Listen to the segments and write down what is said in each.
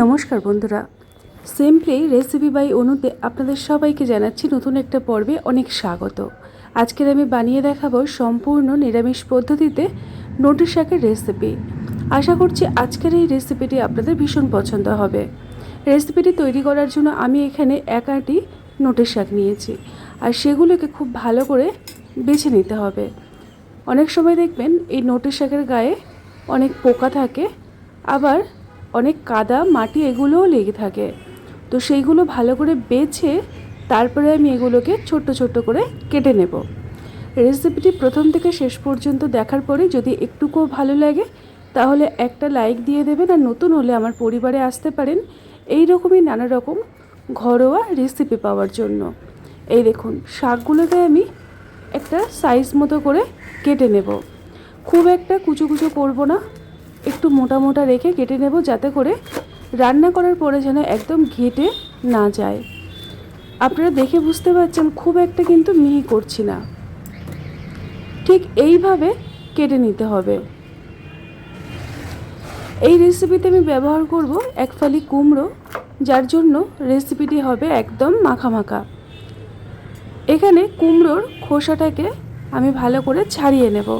নমস্কার বন্ধুরা, simply recipe by অনুতে আপনাদের সবাইকে জানাচ্ছি নতুন একটা পর্বে অনেক স্বাগত। আজকের আমি বানিয়ে দেখাবো সম্পূর্ণ নিরামিষ পদ্ধতিতে নোটে শাকের রেসিপি। আশা করছি আজকের এই রেসিপিটি আপনাদের ভীষণ পছন্দ হবে। রেসিপিটি তৈরি করার জন্য আমি এখানে 1 আঁটি নোটে শাক নিয়েছি, আর সেগুলোকে খুব ভালো করে বেছে নিতে হবে। অনেক সময় দেখবেন এই নোটে শাকের গায়ে অনেক পোকা থাকে, আবার অনেক কাদা মাটি এগুলোও লেগে থাকে। তো সেইগুলো ভালো করে বেছে তারপরে আমি এগুলোকে ছোট্ট ছোট্ট করে কেটে নেব। রেসিপিটি প্রথম থেকে শেষ পর্যন্ত দেখার পরে যদি একটুকুও ভালো লাগে তাহলে একটা লাইক দিয়ে দেবেন, আর নতুন হলে আমার পরিবারে আসতে পারেন এই রকমই নানা রকম ঘরোয়া রেসিপি পাওয়ার জন্য। এই দেখুন, শাকগুলোকে আমি একটা সাইজ মতো করে কেটে নেব। খুব একটা কুচো কুচো করব না, একটু মোটা মোটা রেখে কেটে নেব, যাতে করে রান্না করার পরে যেন একদম ঘেটে না যায়। আপনারা দেখে বুঝতে পারছেন খুব একটা কিন্তু মিহি করছি না, ঠিক এইভাবে কেটে নিতে হবে। এই রেসিপিতে আমি ব্যবহার করব 1 ফালি কুমড়ো, যার জন্য রেসিপিটি হবে একদম মাখা মাখা। এখানে কুমড়োর খোসাটাকে আমি ভালো করে ছাড়িয়ে নেব।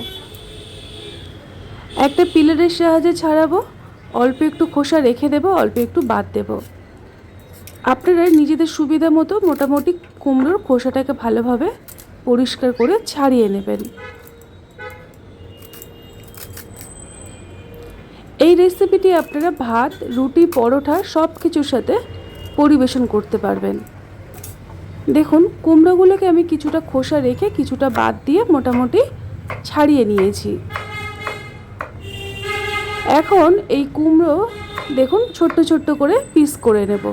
একটা পিলারের সাহায্যে ছাড়াবো, অল্প একটু খোসা রেখে দেব, অল্প একটু বাদ দেব। আপনারা নিজেদের সুবিধা মতো মোটামুটি কুমড়োর খোসাটাকে ভালোভাবে পরিষ্কার করে ছাড়িয়ে নেবেন। এই রেসিপিটি আপনারা ভাত, রুটি, পরোটা সব কিছুর সাথে পরিবেশন করতে পারবেন। দেখুন, কুমড়োগুলোকে আমি কিছুটা খোসা রেখে কিছুটা বাদ দিয়ে মোটামুটি ছাড়িয়ে নিয়েছি। এখন এই কুমড়ো দেখুন ছোট্ট ছোট্ট করে পিস করে নেব।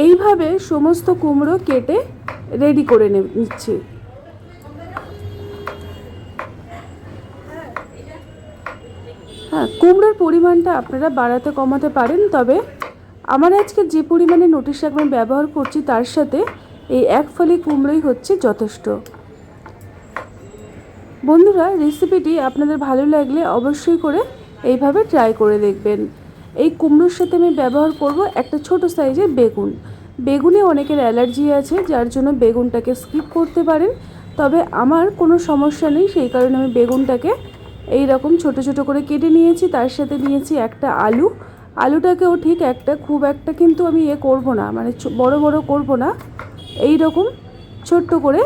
এইভাবে সমস্ত কুমড়ো কেটে রেডি করে নিচ্ছি। হ্যাঁ, কুমড়োর পরিমাণটা আপনারা বাড়াতে কমাতে পারেন, তবে আমার আজকে যে পরিমাণে নোটে শাক আমি ব্যবহার করছি তার সাথে এই 1 ফালি কুমড়োই হচ্ছে যথেষ্ট। বন্ধুরা, রেসিপিটি আপনাদের ভালো লাগলে অবশ্যই করে এইভাবে ট্রাই করে দেখবেন। এই কুমড়োর সাথে আমি ব্যবহার করব একটা ছোট সাইজের বেগুন। বেগুনে অনেকের অ্যালার্জি আছে, যার জন্য বেগুনটাকে স্কিপ করতে পারেন, তবে আমার কোনো সমস্যা নেই, সেই কারণে আমি বেগুনটাকে এই রকম ছোট ছোট করে কেটে নিয়েছি। তার সাথে নিয়েছি একটা আলু। আলুটাকেও ঠিক খুব একটা কিন্তু আমি করব না, মানে বড় বড় করব না, এই রকম ছোট্ট করে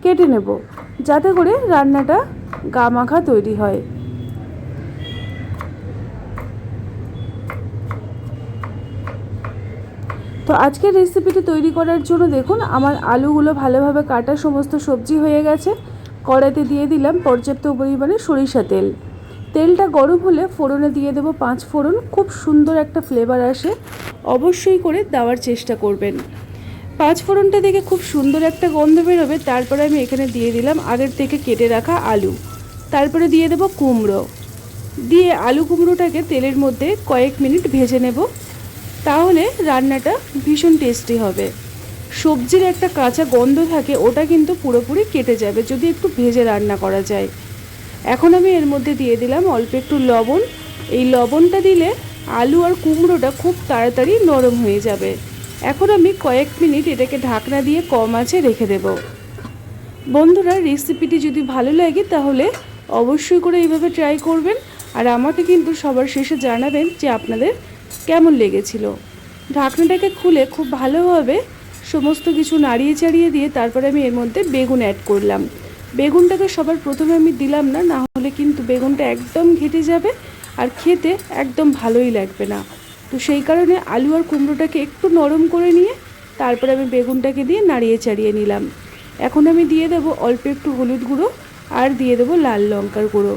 কেটে নেব, যাতে করে রান্নাটা গা মাখা তৈরি হয়। তো আজকের রেসিপিটি তৈরি করার জন্য দেখুন আমার আলুগুলো ভালোভাবে কাটা, সমস্ত সবজি হয়ে গেছে। কড়াইতে দিয়ে দিলাম পর্যাপ্ত পরিমাণে সরিষা তেল। তেলটা গরম হলে ফোড়নে দিয়ে দেব 5 ফোড়ন। খুব সুন্দর একটা ফ্লেভার আসে, অবশ্যই করে দেওয়ার চেষ্টা করবেন। 5 ফোড়নটা দেখে খুব সুন্দর একটা গন্ধ বেরোবে। তারপরে আমি এখানে দিয়ে দিলাম আগের থেকে কেটে রাখা আলু। তারপরে দিয়ে দেব কুমড়ো। দিয়ে আলু কুমড়োটাকে তেলের মধ্যে কয়েক মিনিট ভেজে নেব, তাহলে রান্নাটা ভীষণ টেস্টি হবে। সবজির একটা কাঁচা গন্ধ থাকে, ওটা কিন্তু পুরোপুরি কেটে যাবে যদি একটু ভেজে রান্না করা যায়। এখন আমি এর মধ্যে দিয়ে দিলাম অল্প একটু লবণ। এই লবণটা দিলে আলু আর কুমড়োটা খুব তাড়াতাড়ি নরম হয়ে যাবে। এখন আমি কয়েক মিনিট এটাকে ঢাকনা দিয়ে কম আঁচে রেখে দেব। বন্ধুরা, রেসিপিটি যদি ভালো লাগে তাহলে অবশ্যই করে এইভাবে ট্রাই করবেন, আর আমাকে কিন্তু সবার শেষে জানাবেন যে আপনাদের কেমন লেগেছিল। ঢাকনাটাকে খুলে খুব ভালোভাবে সমস্ত কিছু নাড়িয়ে চাড়িয়ে দিয়ে তারপরে আমি এর মধ্যে বেগুন অ্যাড করলাম। বেগুনটাকে সবার প্রথমে আমি দিলাম না, না হলে কিন্তু বেগুনটা একদম ঘেটে যাবে আর খেতে একদম ভালোই লাগবে না। তো সেই কারণে আলু আর কুমড়োটাকে একটু নরম করে নিয়ে তারপরে আমি বেগুনটাকে দিয়ে নাড়িয়ে চাড়িয়ে নিলাম। এখন আমি দিয়ে দেব অল্প একটু হলুদ গুঁড়ো, আর দিয়ে দেব লাল লঙ্কার গুঁড়ো,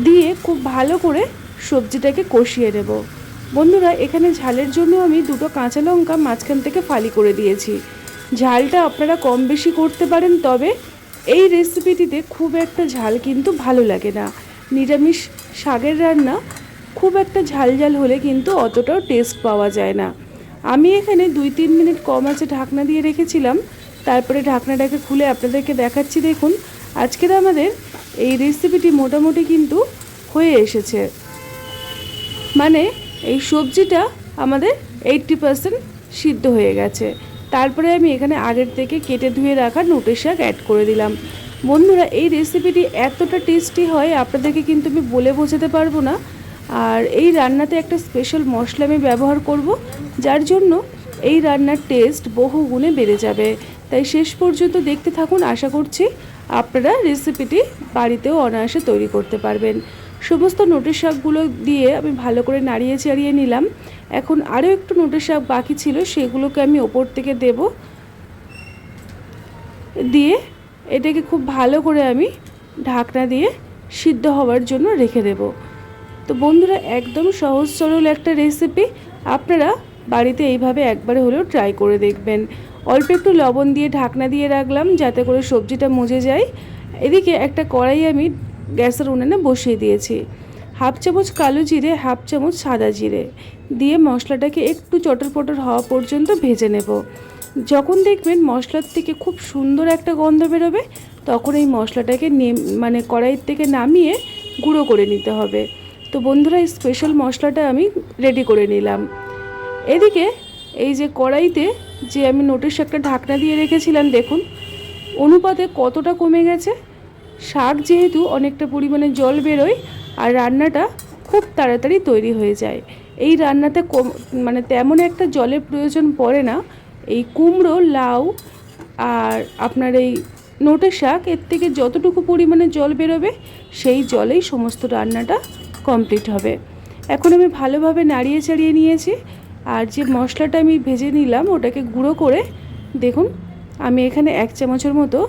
দিয়ে খুব ভালো করে সবজিটাকে কষিয়ে নেব। বন্ধুরা, এখানে ঝালের জন্য আমি 2টো কাঁচা লঙ্কা মাঝখান থেকে ফালি করে দিয়েছি। ঝালটা আপনারা কম বেশি করতে পারেন, তবে এই রেসিপিটিতে খুব একটা ঝাল কিন্তু ভালো লাগে না। নিরামিষ শাকের রান্না খুব একটা ঝাল ঝাল হলে কিন্তু অতটাও টেস্ট পাওয়া যায় না। আমি এখানে 2-3 মিনিট কম আছে ঢাকনা দিয়ে রেখেছিলাম, তারপরে ঢাকনাটাকে খুলে আপনাদেরকে দেখাচ্ছি। দেখুন, আজকের আমাদের এই রেসিপিটি মোটামুটি কিন্তু হয়ে এসেছে। মানে এই সবজিটা আমাদের 80% সিদ্ধ হয়ে গেছে। তারপরে আমি এখানে আগের থেকে কেটে ধুয়ে রাখা নোটের শাক অ্যাড করে দিলাম। বন্ধুরা, এই রেসিপিটি এতটা টেস্টি হয় আপনাদেরকে কিন্তু আমি বলে বোঝাতে পারবো না। আর এই রান্নাতে একটা স্পেশাল মশলা আমি ব্যবহার করব, যার জন্য এই রান্নার টেস্ট বহু গুণে বেড়ে যাবে। তাই শেষ পর্যন্ত দেখতে থাকুন, আশা করছি আপনারা রেসিপিটি বাড়িতেও অনায়াসে তৈরি করতে পারবেন। সমস্ত নোটের শাকগুলো দিয়ে আমি ভালো করে নাড়িয়ে চাড়িয়ে নিলাম। এখন আরও একটু নোটের শাক বাকি ছিল, সেগুলোকে আমি ওপর থেকে দেব, দিয়ে এটাকে খুব ভালো করে আমি ঢাকনা দিয়ে সিদ্ধ হওয়ার জন্য রেখে দেব। তো বন্ধুরা, একদম সহজ সরল একটা রেসিপি, আপনারা বাড়িতে এইভাবে একবারে হলেও ট্রাই করে দেখবেন। অল্প একটু লবণ দিয়ে ঢাকনা দিয়ে রাখলাম যাতে করে সবজিটা মজে যায়। এদিকে একটা কড়াই আমি গ্যাসের উনুনে বসিয়ে দিয়েছি। হাফ চামচ কালো জিরে, হাফ চামচ সাদা জিরে দিয়ে মশলাটাকে একটু চটর পটর হওয়া পর্যন্ত ভেজে নেব। যখন দেখবেন মশলার থেকে খুব সুন্দর একটা গন্ধ বেরোবে, তখন এই মশলাটাকে কড়াইয়ের থেকে নামিয়ে গুঁড়ো করে নিতে হবে। তো বন্ধুরা, এই স্পেশাল মশলাটা আমি রেডি করে নিলাম। এদিকে এই যে কড়াইতে যে আমি নোটের শাকটা ঢাকনা দিয়ে রেখেছিলাম, দেখুন অনুপাতে কতটা কমে গেছে। শাক যেহেতু অনেকটা পরিমাণে জল বেরোয় আর রান্নাটা খুব তাড়াতাড়ি তৈরি হয়ে যায়। এই রান্নাতে তেমন একটা জলের প্রয়োজন পড়ে না। এই কুমড়ো, লাউ আর আপনার এই নোটের শাক, এর থেকে যতটুকু পরিমাণে জল বেরোবে সেই জলেই সমস্ত রান্নাটা কমপ্লিট হবে। এখন আমি ভালোভাবে নাড়িয়ে চাড়িয়ে নিয়েছি। আর যে মশলাটা আমি ভেজে নিলাম ওটাকে গুঁড়ো করে দেখুন আমি এখানে 1 চামচের মতো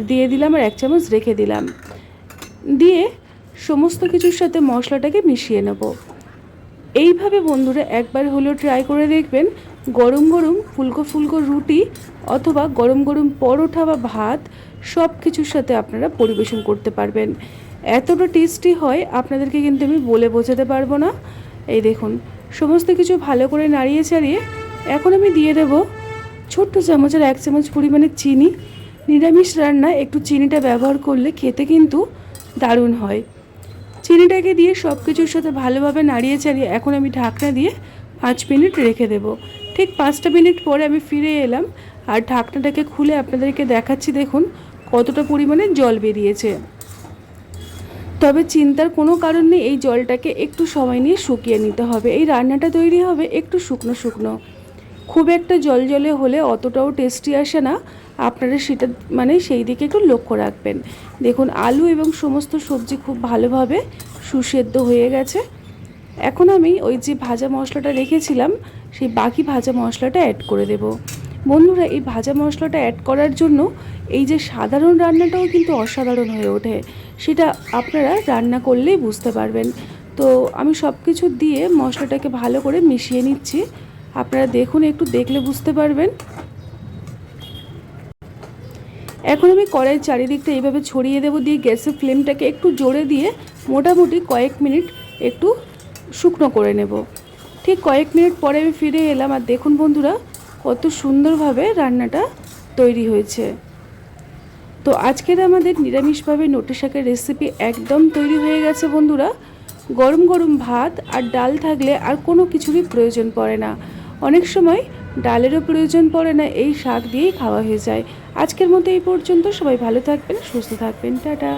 দিয়ে দিলাম আর 1 চামচ রেখে দিলাম। দিয়ে সমস্ত কিছুর সাথে মশলাটাকে মিশিয়ে নেব। এইভাবে বন্ধুরা একবার হলেও ট্রাই করে দেখবেন। গরম গরম ফুলকো ফুলকো রুটি অথবা গরম গরম পরোটা বা ভাত সব কিছুর সাথে আপনারা পরিবেশন করতে পারবেন। এতটা টেস্টি হয় আপনাদেরকে কিন্তু আমি বলে বোঝাতে পারবো না। এই দেখুন সমস্ত কিছু ভালো করে নাড়িয়ে চাড়িয়ে এখন আমি দিয়ে দেব ছোট্ট চামচের 1 চামচ পরিমাণে চিনি। নিরামিষ রান্না একটু চিনিটা ব্যবহার করলে খেতে কিন্তু দারুণ হয়। চিনিটাকে দিয়ে সব কিছুর সাথে ভালোভাবে নাড়িয়ে চাড়িয়ে এখন আমি ঢাকনা দিয়ে 5 মিনিট রেখে দেব। ঠিক 5টা মিনিট পরে আমি ফিরে এলাম আর ঢাকনাটাকে খুলে আপনাদেরকে দেখাচ্ছি, দেখুন কতটা পরিমাণে জল বেরিয়েছে। তবে চিন্তার কোনো কারণ নেই, এই জলটাকে একটু সময় নিয়ে শুকিয়ে নিতে হবে। এই রান্নাটা তৈরি হবে একটু শুকনো শুকনো, খুব একটা জল জলে হলে অতটাও টেস্টি আসে না। আপনারা সেটা সেই দিকে একটু লক্ষ্য রাখবেন। দেখুন আলু এবং সমস্ত সবজি খুব ভালোভাবে সুসেদ্ধ হয়ে গেছে। এখন আমি ওই যে ভাজা মশলাটা রেখেছিলাম সেই বাকি ভাজা মশলাটা অ্যাড করে দেব। বন্ধুরা, এই ভাজা মশলাটা অ্যাড করার জন্য এই যে সাধারণ রান্নাটাও কিন্তু অসাধারণ হয়ে ওঠে, সেটা আপনারা রান্না করলেই বুঝতে পারবেন। তো আমি সব কিছু দিয়ে মশলাটাকে ভালো করে মিশিয়ে নিচ্ছি। আপনারা দেখুন, একটু দেখলে বুঝতে পারবেন। এখন আমি কড়াইয়ের চারিদিকটা এইভাবে ছড়িয়ে দেব, দিয়ে গ্যাসের ফ্লেমটাকে একটু জোরে দিয়ে মোটামুটি কয়েক মিনিট একটু শুকনো করে নেব। ঠিক কয়েক মিনিট পরে আমি ফিরে এলাম আর দেখুন বন্ধুরা কত সুন্দরভাবে রান্নাটা তৈরি হয়েছে। তো আজকের আমাদের নিরামিষভাবে নোটে শাকের রেসিপি একদম তৈরি হয়ে গেছে বন্ধুরা। গরম গরম ভাত আর ডাল থাকলে আর কোনো কিছুরই প্রয়োজন পড়ে না। অনেক সময় ডালেরও প্রয়োজন পড়ে না, এই শাক দিয়েই খাওয়া হয়ে যায়। আজকের মতো এই পর্যন্ত। সবাই ভালো থাকবেন, সুস্থ থাকবেন, টাটা।